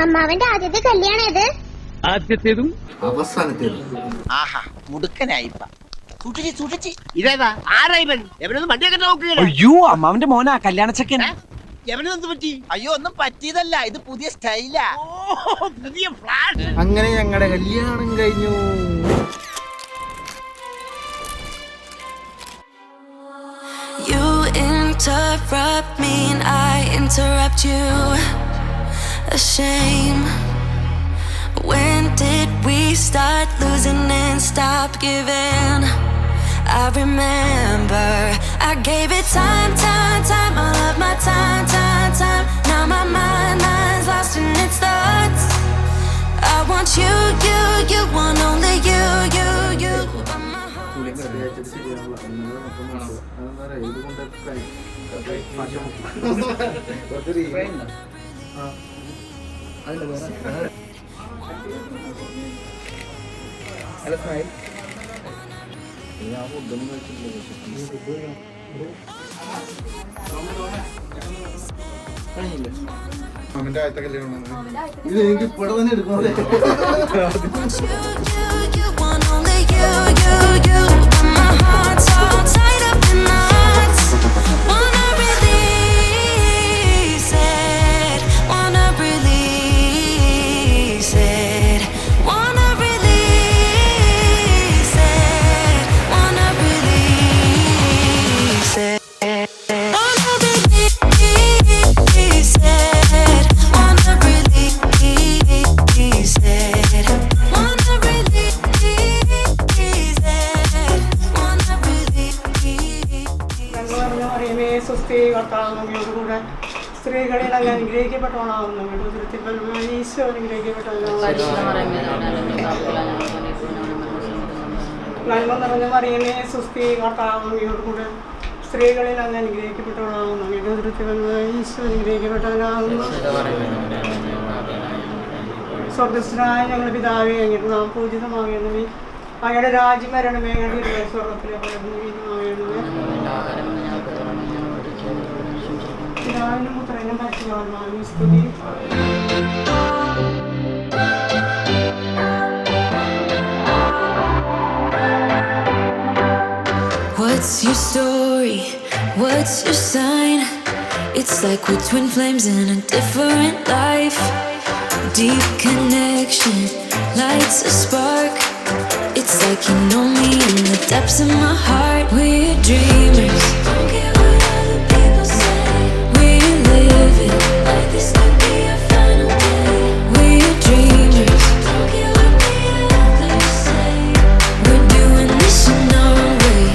അമ്മാവന്റെ ആദ്യത്തെ കല്യാണം ഏത്? ആദ്യത്തേതും അവസാനത്തേതും. ആഹാ മുടുക്കനായിപ്പ. ഇതേതാ ആരായിവൻ? എവനൊന്നും വണ്ടിയൊക്കെ നോക്കുകയാണ്. അയ്യോ അമ്മാവന്റെ മോനാ കല്യാണ ചെക്കൻ. എവനെന്ത് പറ്റി? അയ്യോ ഒന്നും പറ്റിയതല്ല, ഇത് പുതിയ സ്റ്റൈലാ. പുതിയ ഫ്ലാഷ്. അങ്ങനെ ഞങ്ങളുടെ കല്യാണം കഴിഞ്ഞു. You interrupt me and I interrupt you. A shame. When did we start losing and stop giving? I remember I gave it time, all of my time. Now my mind's lost in its thoughts. I want you want only you. But my heart's അവന്റെ ആദ്യത്തെ കല്യാണം ഇത് എനിക്ക് ഇവിടെ തന്നെ എടുക്കുന്നത്. you want only you. But my heart's all tied up in knots. Wanna release it. Wanna release it. Wanna release it. Wanna release it. Wanna release it. Wanna release it. Wanna release it. Wanna release. സുസ്ഥി കർത്താവിനോടുകൂടെ സ്ത്രീകളിൽ അങ്ങ് അനുഗ്രഹിക്കപ്പെട്ടവളാവുന്നു. ഉദരത്തിൽ ഫലമായി ഈശോ നന്മ നിറഞ്ഞ മറിയമേ സുസ്ഥി കർത്താവിനോടുകൂടെ സ്ത്രീകളിൽ അങ്ങ് അനുഗ്രഹിക്കപ്പെട്ടവളാവുന്നു. ഉദരത്തിൽ ഫലമായി ഈശോ അനുഗ്രഹിക്കപ്പെട്ടവനാകുന്നു. സ്വർഗസ്ഥനായ ഞങ്ങളുടെ പിതാവേ, അങ്ങയുടെ നാം പൂജിതമാകണമേ. അങ്ങയുടെ രാജ്യം വരണമേ. അങ്ങയുടെ സ്വർഗത്തിലെ ഭരണമേ. പിതാവിനും പുത്രനും പരിശുദ്ധാത്മാവിനും സ്തുതി. What's your story? What's your sign? It's like we're twin flames in a different life. Deep connection lights a spark. It's like you know me in the depths of my heart. We're dreamers. Don't care what other people say. We're living like this could be our final day. We're dreamers. Don't care what the others say. We're doing this in our own way.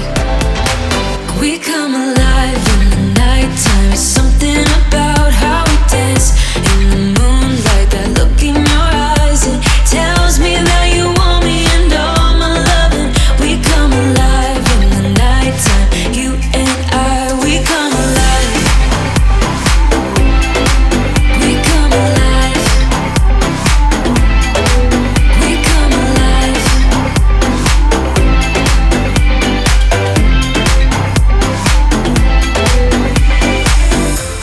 We come alive in the nighttime. It's something about how we dance in the moonlight. That look in your eyes, it tells me that you want me and all my loving. We come alive in the nighttime. You and I, we come alive. We come alive. We come alive.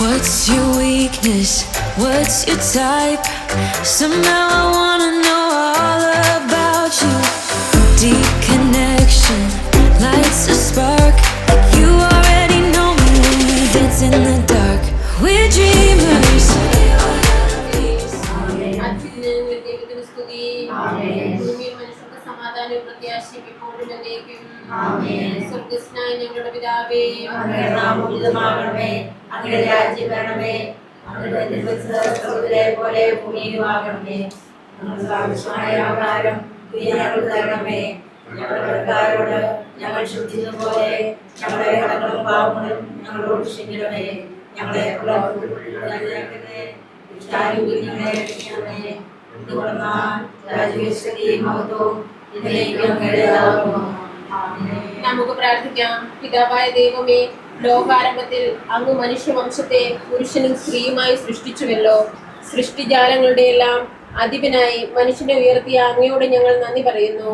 What's your weakness? What's your type? Somehow I wanna know all about you. Deep connection lights a spark. You already know me when we dance in the dark. We're dreamers. സ്വർഗസ്നായ ഞങ്ങളുടെ പിതാവേ, അങ്ങയുടെ നാമം പൂജിതമാകണമേ. അങ്ങയുടെ രാജ്യം വരണമേ. അങ്ങയുടെ തിരുമനസ്സുപോലെ പോലെ ഭൂമിയിലുമാകണമേ. ഞങ്ങൾക്ക് ആവശ്യമായ ആഹാരം ഞങ്ങൾക്ക് തരണമേ. ഞങ്ങളുടെ കടക്കാരോട് ഞങ്ങൾ ക്ഷമിച്ചതുപോലെ ഞങ്ങളുടെ കടങ്ങളും പാപങ്ങളും ഞങ്ങളോട് ക്ഷമിക്കണമേ. ഞങ്ങളെ നമുക്ക് പ്രാർത്ഥിക്കാം. പിതാവായ ദൈവമേ, ലോകാരംഭത്തിൽ അങ്ങ് മനുഷ്യവംശത്തെ പുരുഷനും സ്ത്രീയുമായി സൃഷ്ടിച്ചുവല്ലോ. സൃഷ്ടിജാലങ്ങളുടെ എല്ലാം അധിപനായി മനുഷ്യനെ ഉയർത്തിയ അങ്ങയോട് ഞങ്ങൾ നന്ദി പറയുന്നു.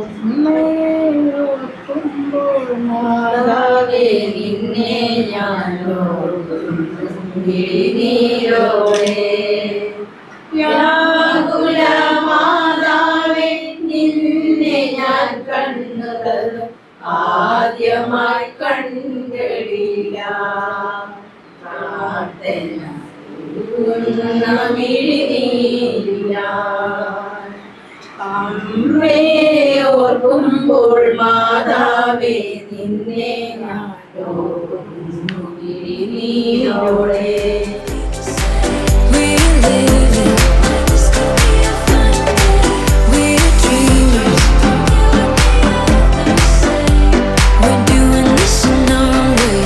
Yeah. തുല്യമായി കണ്ടിടില്ല. പ്രാർത്ഥന മിഴിനീരില്ല. അമ്മേ ഓർക്കുമ്പോൾ മാതാവേ നിന്നെ ഞാനോർക്കുന്നു മിഴിനീരോടെ. We're living, we're dreamers, we're doing this in our way.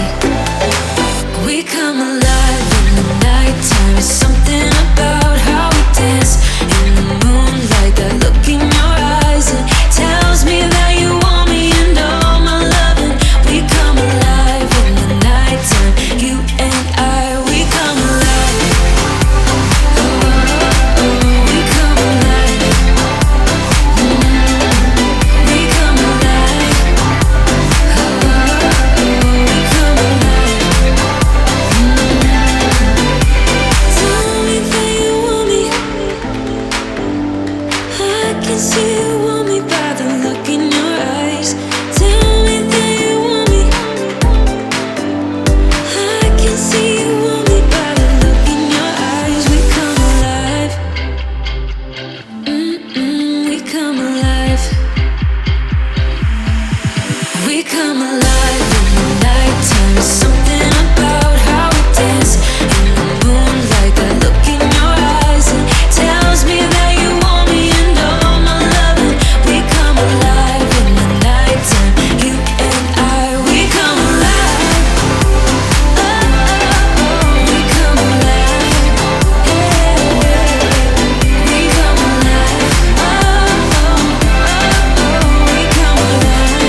We come alive in the nighttime. It's something about how we dance in the moonlight. That look in your eyes, it tells me that you want me and all my loving. We come alive in the nighttime. You and I, we come alive. We come alive. We come alive. We come alive. Tell me that you want me. I can see you want me by the look in your eyes. Tell me that you want me. I can see you want me by the look in your eyes. We come alive. We come alive. We come alive in the nighttime. It's something about how we dance in the moonlight. That look in your eyes, it tells me that you want me and all my loving. We come alive in the nighttime. You and I, we come alive. We come alive. We come alive. We come alive.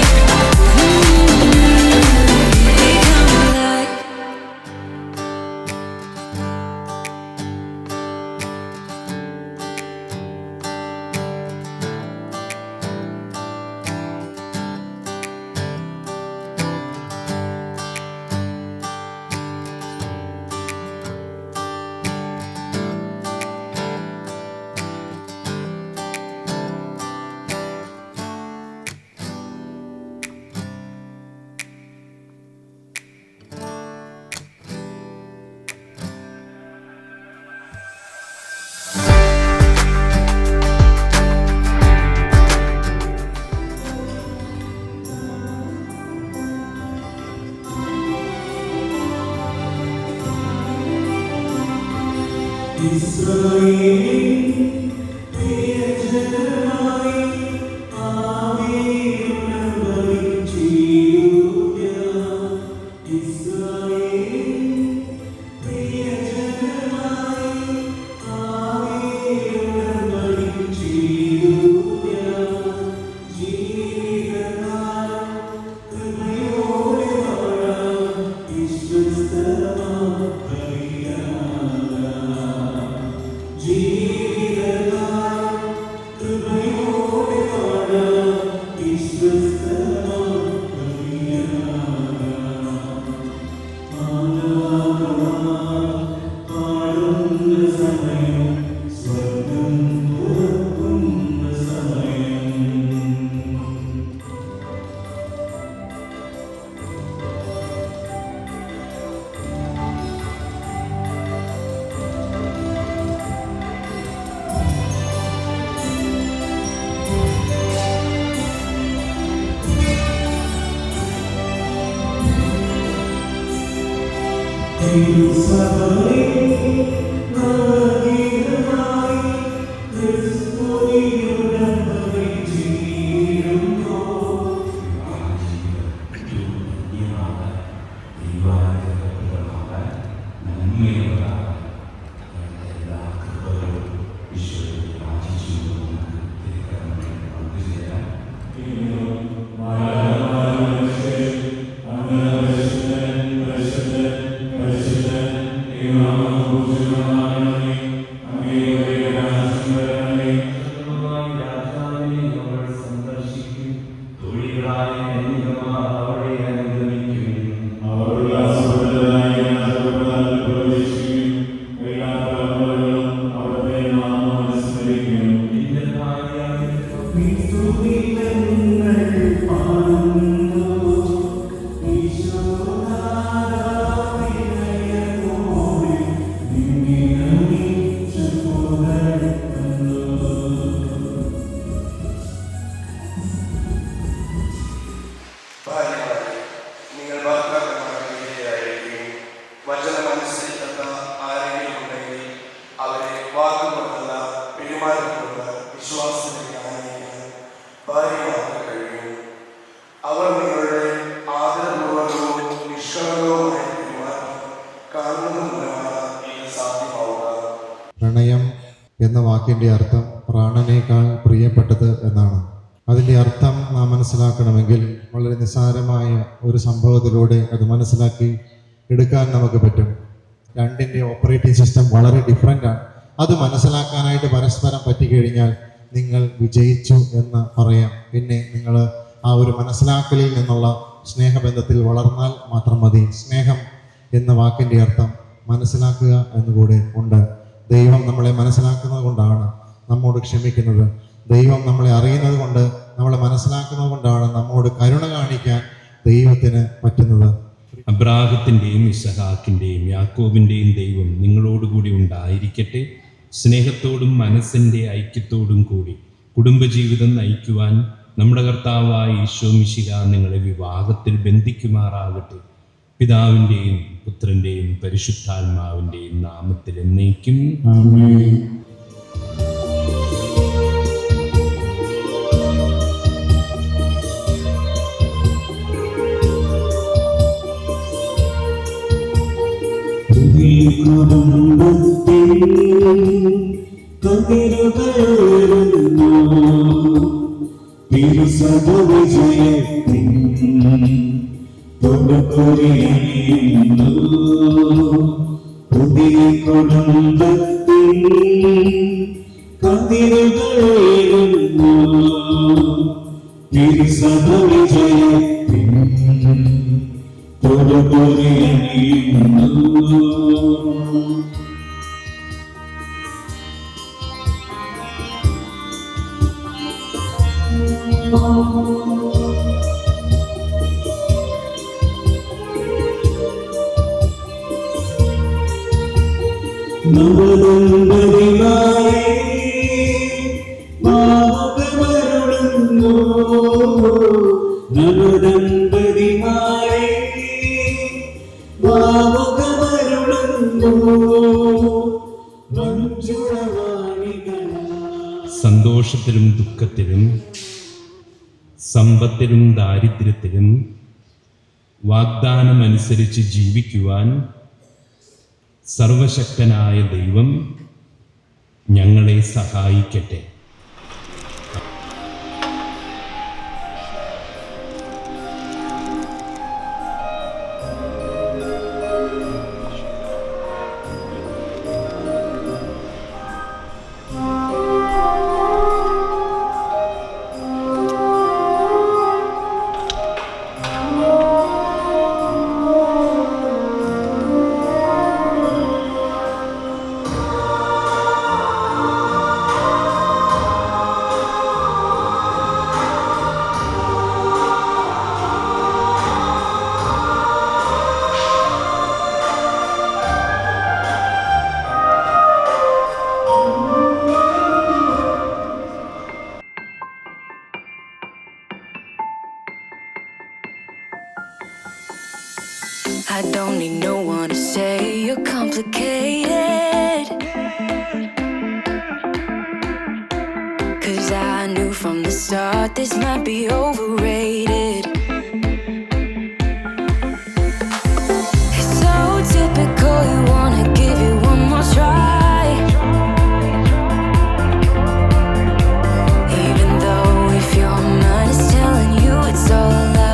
Amen. ഭാര്യമാരെക്കൊണ്ട് വിശ്വാസത്തിലേക്ക് ആനയിക്കാൻ ഭാര്യമാർക്ക് കഴിയും. അവർ നിങ്ങളുടെ ആദരപൂർവകവും നിഷ്കളങ്കവുമായ പെരുമാറ്റം കാണുന്നത് മൂലമാണ് ഇത് സാധ്യമാവുക. പ്രണയം എന്ന വാക്കിൻ്റെ അർത്ഥം പ്രാണനേക്കാൾ പ്രിയപ്പെട്ടത് എന്നാണ്. അതിൻ്റെ അർത്ഥം നാം മനസ്സിലാക്കണമെങ്കിൽ വളരെ നിസ്സാരമായ ഒരു സംഭവത്തിലൂടെ അത് മനസ്സിലാക്കി എടുക്കാൻ നമുക്ക് പറ്റും. രണ്ടിൻ്റെ ഓപ്പറേറ്റിംഗ് സിസ്റ്റം വളരെ ഡിഫറെൻ്റാണ്. അത് മനസ്സിലാക്കാനായിട്ട് പരസ്പരം പറ്റിക്കഴിഞ്ഞാൽ നിങ്ങൾ വിജയിച്ചു എന്ന് പറയാം. പിന്നെ നിങ്ങൾ ആ ഒരു മനസ്സിലാക്കലിൽ നിന്നുള്ള സ്നേഹബന്ധത്തിൽ വളർന്നാൽ മാത്രം മതി. സ്നേഹം എന്ന വാക്കിൻ്റെ അർത്ഥം മനസ്സിലാക്കുക എന്നുകൂടെ ഉണ്ട്. ദൈവം നമ്മളെ മനസ്സിലാക്കുന്നത് കൊണ്ടാണ് നമ്മോട് ക്ഷമിക്കുന്നത്. ദൈവം നമ്മളെ അറിയുന്നത് കൊണ്ട്, നമ്മളെ മനസ്സിലാക്കുന്നത് കൊണ്ടാണ് നമ്മോട് കരുണ കാണിക്കാൻ ദൈവത്തിന് പറ്റുന്നത്. അബ്രാഹത്തിൻ്റെയും ഇസഹാക്കിൻ്റെയും യാക്കോബിൻ്റെയും ദൈവം നിങ്ങളോടുകൂടി ഉണ്ടായിരിക്കട്ടെ. സ്നേഹത്തോടും മനസ്സിൻ്റെ ഐക്യത്തോടും കൂടി കുടുംബജീവിതം നയിക്കുവാൻ നമ്മുടെ കർത്താവായ ഈശോ മിശിഹ നിങ്ങളെ വിവാഹത്തിൽ ബന്ധിക്കുമാറാകട്ടെ. പിതാവിൻ്റെയും പുത്രൻ്റെയും പരിശുദ്ധാത്മാവിൻ്റെയും നാമത്തിൽ എന്നേക്കും ആമേൻ. സന്തോഷത്തിലും ദുഃഖത്തിലും സമ്പത്തിലും ദാരിദ്ര്യത്തിലും വാഗ്ദാനമനുസരിച്ച് ജീവിക്കുവാൻ സർവശക്തനായ ദൈവം ഞങ്ങളെ സഹായിക്കട്ടെ. I don't need no one to say you're complicated, 'cause I knew from the start this might be overrated. It's so typical, you wanna give it one more try, even though if your mind is telling you it's all a lie.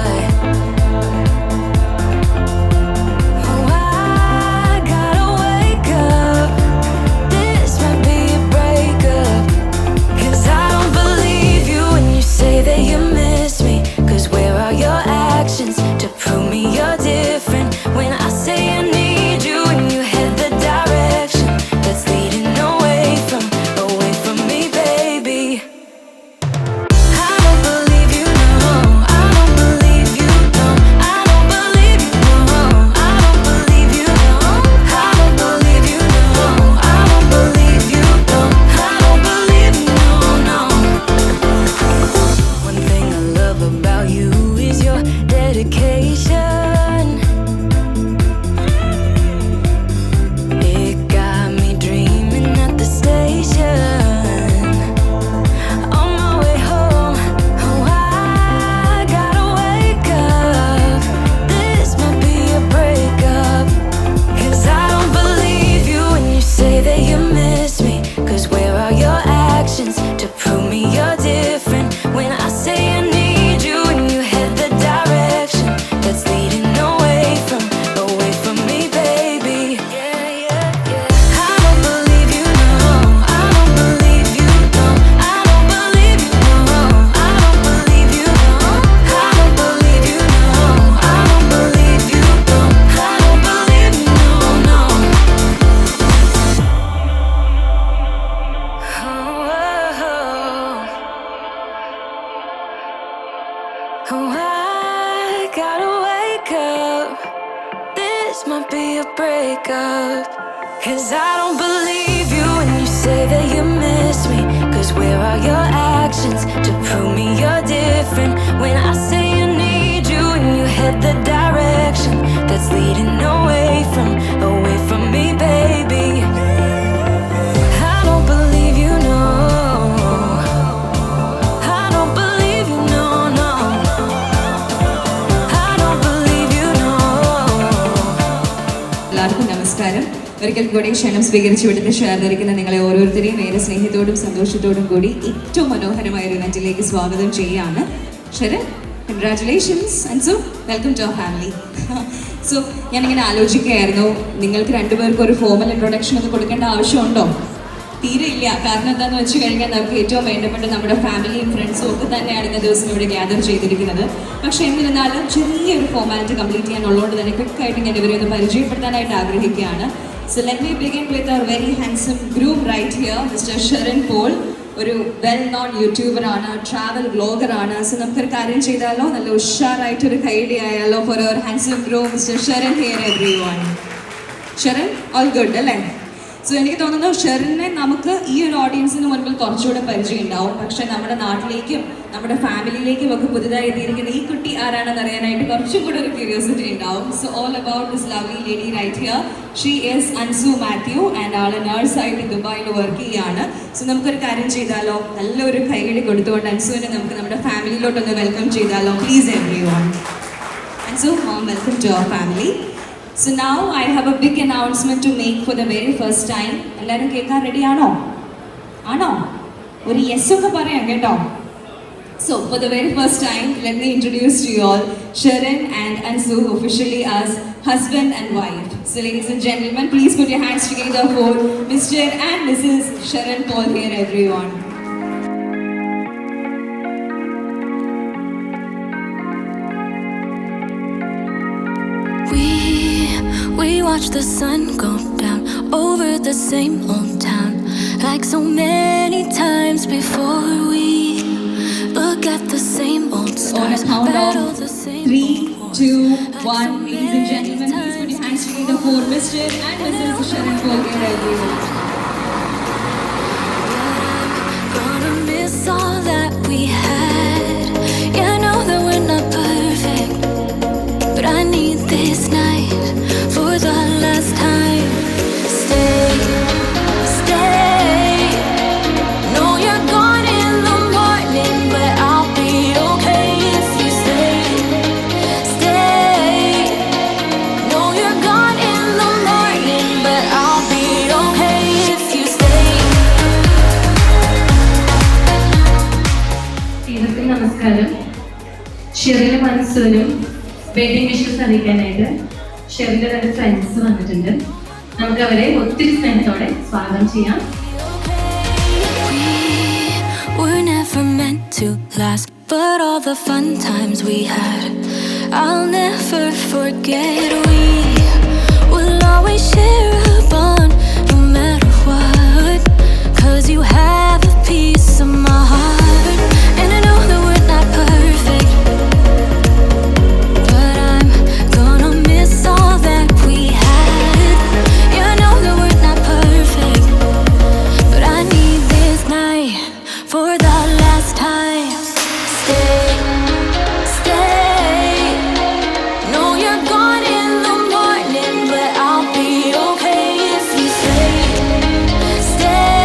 To prove me you're different when I say I need you and you head the direction that actions to prove me you're different. When I say I need you and you head the direction that's leading away from me, baby. Yeah, yeah, yeah. I don't believe you, no. I don't believe you, no. I don't believe you, no. I don't believe you, no. I don't believe you, no. I don't believe you, no. I don't believe you, no, no. Oh, I gotta wake up. This might be a breakup. 'Cause I don't believe you when you say that you miss me. 'Cause where are your actions to prove me you're different? When I say I need you and you head the direction that's leading away from me, baby. I don't believe you, no. I don't believe you, no, no. I don't believe you, no. എല്ലാവർക്കും നമസ്കാരം. ഒരിക്കൽ കൂടി ക്ഷണം സ്വീകരിച്ചു ഇവിടുത്തെ ഷെയർന്നിരിക്കുന്ന നിങ്ങളെ ഓരോരുത്തരെയും ഏറെ സ്നേഹത്തോടും സന്തോഷത്തോടും കൂടി ഏറ്റവും മനോഹരമായ ഒരു ഇവന്റിലേക്ക് സ്വാഗതം ചെയ്യുകയാണ്. Sharan, congratulations. And so welcome to our family. So ഞാനിങ്ങനെ ആലോചിക്കുകയായിരുന്നു, നിങ്ങൾക്ക് രണ്ടുപേർക്കും ഒരു ഫോമൽ ഇൻട്രൊഡക്ഷൻ ഒന്ന് കൊടുക്കേണ്ട ആവശ്യമുണ്ടോ? തീരെ ഇല്ല. കാരണം എന്താണെന്ന് വെച്ച് കഴിഞ്ഞാൽ നമുക്ക് ഏറ്റവും വേണ്ടപ്പെട്ട നമ്മുടെ ഫാമിലിയും ഫ്രണ്ട്സും ഒക്കെ തന്നെയാണ് ഇന്ന ദിവസം ഇവിടെ ഗ്യാദർ ചെയ്തിരിക്കുന്നത്. പക്ഷേ എന്നിരുന്നാലും ചെറിയൊരു ഫോർമാലിറ്റി കംപ്ലീറ്റ് ചെയ്യാനുള്ളതുകൊണ്ട് തന്നെ ക്വിക്കായിട്ട് ഞാൻ ഇവരെ ഒന്ന് പരിചയപ്പെടുത്താനായിട്ട് ആഗ്രഹിക്കുകയാണ്. So let me begin with our very handsome groom right here, Mr. Sharan Paul. ഒരു വെൽ നോൺ യൂട്യൂബറാണ്, ട്രാവൽ വ്ളോഗറാണ്. സോ നമുക്കൊരു കാര്യം ചെയ്താലോ, നല്ല ഉഷാറായിട്ടൊരു കൈഡി ആയാലോ for our handsome groom mister Sharan here everyone. Sharan, all good അല്ലേ? സോ എനിക്ക് തോന്നുന്നു ഷെറിനെ നമുക്ക് ഈ ഒരു ഓഡിയൻസിന് മുൻപിൽ കുറച്ചുകൂടെ പരിചയം ഉണ്ടാവും. പക്ഷേ നമ്മുടെ നാട്ടിലേക്കും നമ്മുടെ ഫാമിലിയിലേക്കും ഒക്കെ പുതുതായി എത്തിയിരിക്കുന്ന ഈ കുട്ടി ആരാണെന്ന് അറിയാനായിട്ട് കുറച്ചും കൂടെ ഒരു ക്യൂരിയോസിറ്റി ഉണ്ടാവും. So all about this lovely lady right here. She is Ansu Mathew and ആള് നേഴ്സായിട്ട് ദുബായിൽ വർക്ക് ചെയ്യാണ്. സോ നമുക്കൊരു കാര്യം ചെയ്താലോ, നല്ലൊരു കൈകളി കൊടുത്തുകൊണ്ട് അൻസുവിനെ നമുക്ക് നമ്മുടെ ഫാമിലിയിലോട്ടൊന്ന് വെൽക്കം ചെയ്താലോ. Please everyone. Ansu, mom, welcome to our family. So now I have a big announcement to make for the very first time. എല്ലാവരും കേൾക്കാൻ റെഡിയാണോ? ആണോ? ഒരു യെസ് ഒക്കെ പറയാം കേട്ടോ. So for the very first time, let me introduce to you all Sharan and Ansu officially as husband and wife. So ladies and gentlemen, please put your hands together for Mr. and Mrs. Sharan Paul here, everyone. We watch the sun go down over the same old town, like so many times before. We look at the same old stars, battle the same 3, 2, 1. Ladies and gentlemen, please put your hands together for Mr. and Mrs. Sharan Paul here, everyone. Gonna miss all that we had. Yeah, I know that we're not perfect, but I need this night for the last time. Stay, stay. Know you're gone in the morning, but I'll be okay if you stay. Stay. Know you're gone in the morning, but I'll be okay if you stay. നമസ്കാരം. ഷെറിനും അൻസുവിനും wedding wishes അറിയിക്കാനായിട്ട് ഷെറിന്റെ രണ്ട് friends വന്നിട്ടുണ്ട്. നമുക്ക് അവരെ ഒത്തിരി സ്നേഹത്തോടെ സ്വാഗതം ചെയ്യാം. We're never meant to last, but all the fun times we had, I'll never forget. We will always share a bond, no matter what, 'cause you have a piece of my heart. And I know that we're not perfect, but I'm gonna miss all that we had. Yeah, I know that we're not perfect, but I need this night for the last time. Stay, stay. Know you're gone in the morning, but I'll be okay if you stay. Stay.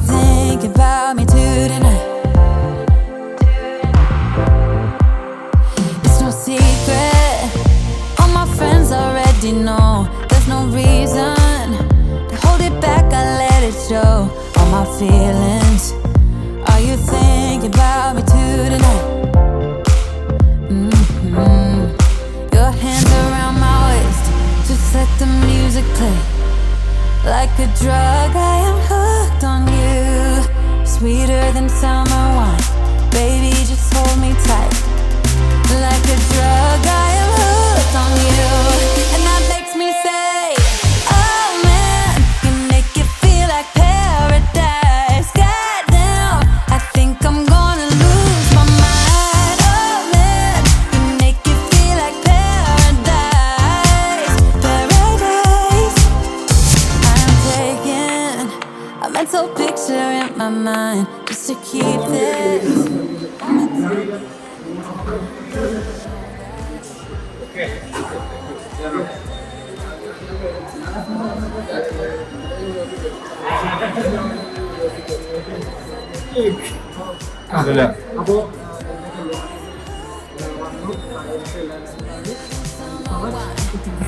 think about me too tonight? It's no secret, all my friends already know. There's no reason to hold it back, I let it show. All my feelings, are you thinking about me too tonight? Your hands around my waist, just let the music play. Like a drug, I am hooked on you. Sweeter than summer wine, baby, just hold me tight. Like a drug, I am hooked on you. And that makes me say, oh man, you make it feel like paradise. Goddamn, I think I'm gonna lose my mind. Oh man, you make it feel like paradise. Paradise. I'm taking a mental picture in my mind just to keep this.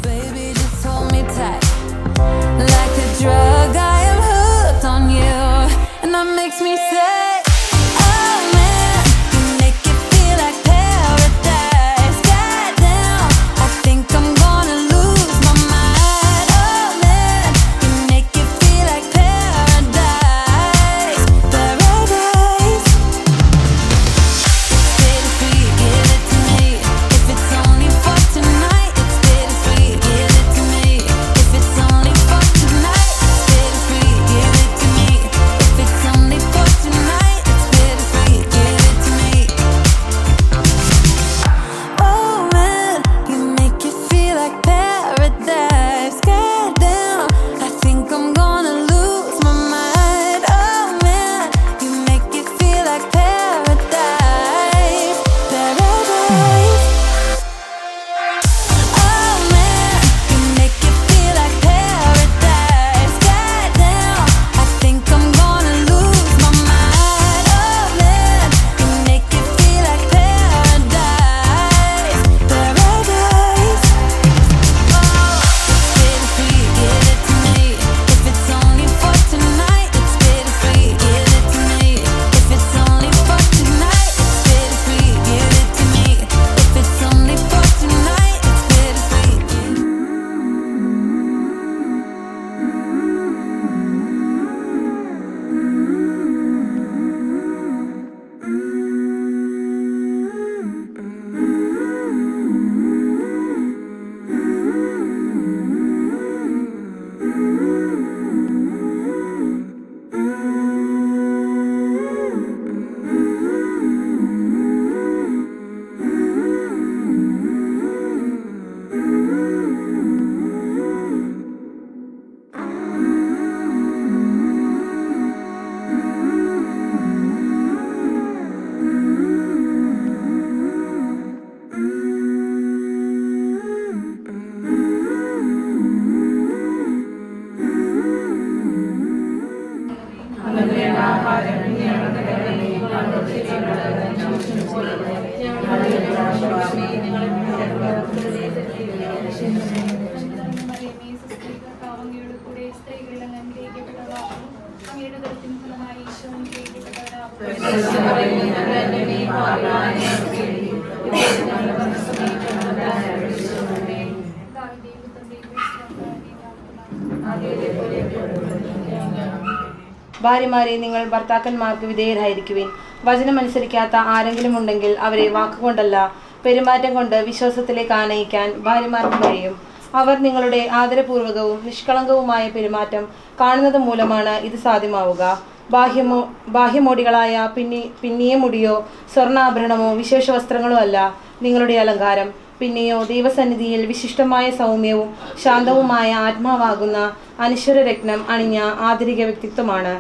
Baby, just hold me tight. Like a drug, I am hooked on you. And that makes me say, oh man, you make it feel like paradise. Goddamn, I think I'm gonna lose my mind. Oh man, you make it feel like paradise. Paradise. It's bittersweet, give it to me. If it's only for tonight, it's bittersweet, give it to me. If it's only for tonight, it's bittersweet, give it to me. If it's only for tonight, it's bittersweet, give it to me. Oh man, you make it feel like paradise. Goddamn, I think I'm gonna lose my mind. Oh man, you make it feel like paradise. Paradise. Oh man, you make it feel like paradise. Goddamn, I think I'm gonna lose my mind. Oh man, you make it feel like paradise. Paradise. Oh, bittersweet, give it to me. If it's only for tonight, it's bittersweet, give it to me. If it's only for tonight, it's bittersweet, give it to me. If it's only for tonight, it's bittersweet. ഭാര്യമാരെ, നിങ്ങൾ ഭർത്താക്കന്മാർക്ക് വിധേയരായിരിക്കുവിൻ. വചനമനുസരിക്കാത്ത ആരെങ്കിലും ഉണ്ടെങ്കിൽ അവരെ വാക്കുകൊണ്ടല്ല പെരുമാറ്റം കൊണ്ട് വിശ്വാസത്തിലേക്ക് ആനയിക്കാൻ ഭാര്യമാർക്ക് കഴിയും. അവർ നിങ്ങളുടെ ആദരപൂർവകവും നിഷ്കളങ്കവുമായ പെരുമാറ്റം കാണുന്നത് മൂലമാണ് ഇത് സാധ്യമാവുക. ബാഹ്യമോടികളായ പിന്നിയ മുടിയോ സ്വർണ്ണാഭരണമോ വിശേഷ വസ്ത്രങ്ങളോ അല്ല നിങ്ങളുടെ അലങ്കാരം. പിന്നെയോ ദൈവസന്നിധിയിൽ വിശിഷ്ടമായ സൗമ്യവും ശാന്തവുമായ ആത്മാവാകുന്ന അനശ്വര രത്നം അണിഞ്ഞ ആന്തരിക വ്യക്തിത്വമാണ്.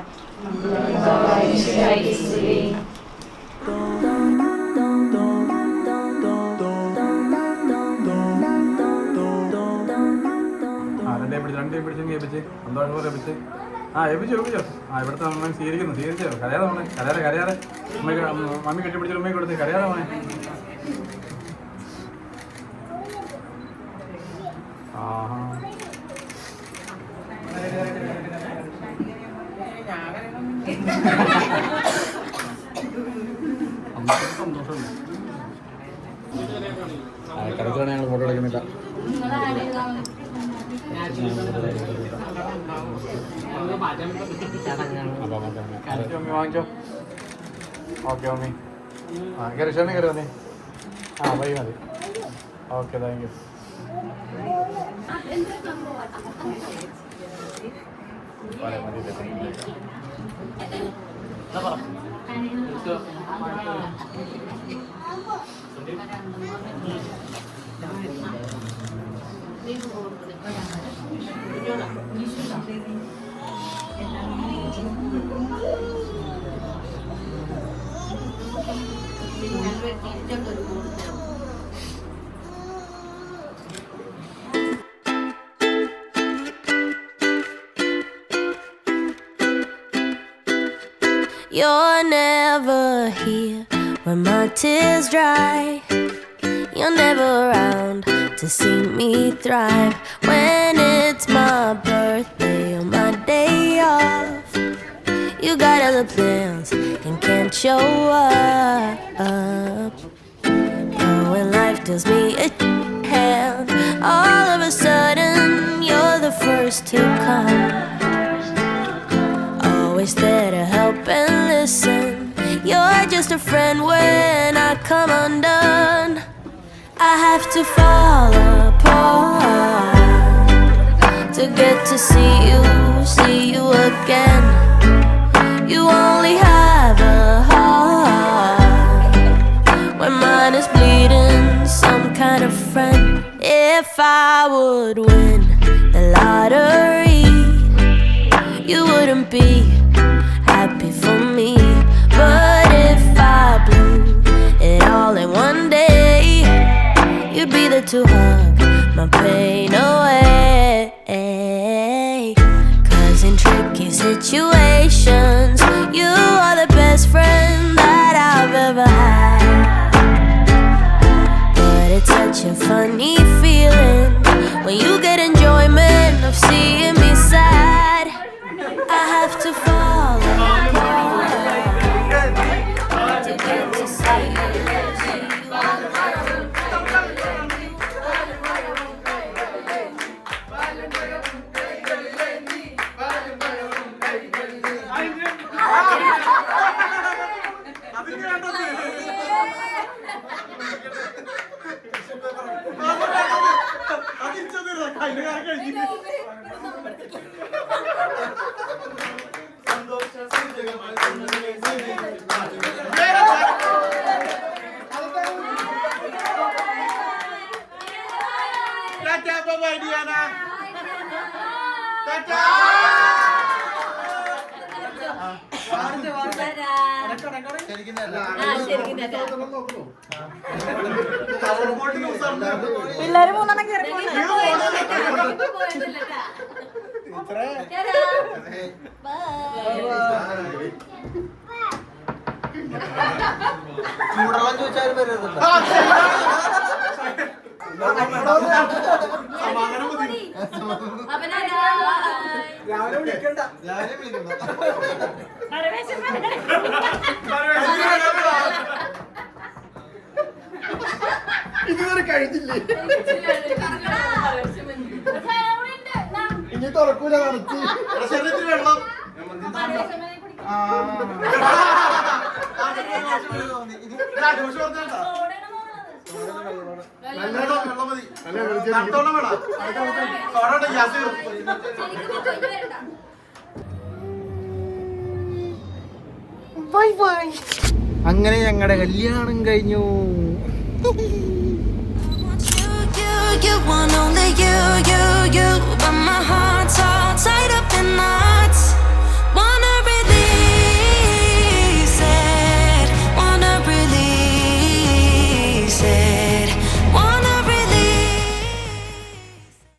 രണ്ടേ പിടിച്ച് സന്തോഷം പോലെ പിടിച്ച് എബിച്ചോ ഇവിടുത്തെ അമ്മ സ്വീകരിച്ചോ കരയാതെ മോനെ കരയാതെ അമ്മയ്ക്ക് മമ്മി കെട്ടിപ്പിടിച്ച ഉമ്മയ്ക്ക് കൊടുത്ത് കരയാതെ മോനെ. സന്തോഷമില്ല കിടക്കുകയാണ് ഞങ്ങൾ ഫോട്ടോ എടുക്കുന്നില്ല. മമ്മി വാങ്ങിച്ചോ. Okay mummy. കയറി ക്ഷമ കയറി വന്നേ. വൈ മതി. Okay thank you. You're never here when my tears dry. You're never around to see me thrive. When it's my birthday or my day off, you got other plans and can't show up. But when life deals me a hand, all of a sudden you're the first to come. Always there to help and listen. You're just a friend when I come undone. I have to fall apart to get to see you again. You only have a heart when mine is bleeding. Some kind of friend. If I would win the lottery, you wouldn't be happy for me. But if I blew it all in one day, you'd be there to hug my pain away. 'Cause in tricky situations, you are the best friend that I've ever had. But it's such a funny feeling when you get enjoyment of seeing me sad. I have to fall apart to get to see you. പിള്ളേര് മൂന്നെണ്ണം കയറി ചൂടെല്ലാം ചോദിച്ചാലും വരുന്നുണ്ട്. രാവിലെ വിളിക്കണ്ട. ഇതുവരെ കഴിഞ്ഞില്ലേ? ഇനി തുറക്കൂല നടത്തി ശരീരത്തിൽ വെള്ളം. അങ്ങനെ ഞങ്ങളുടെ കല്യാണം കഴിഞ്ഞു. You want only you, by my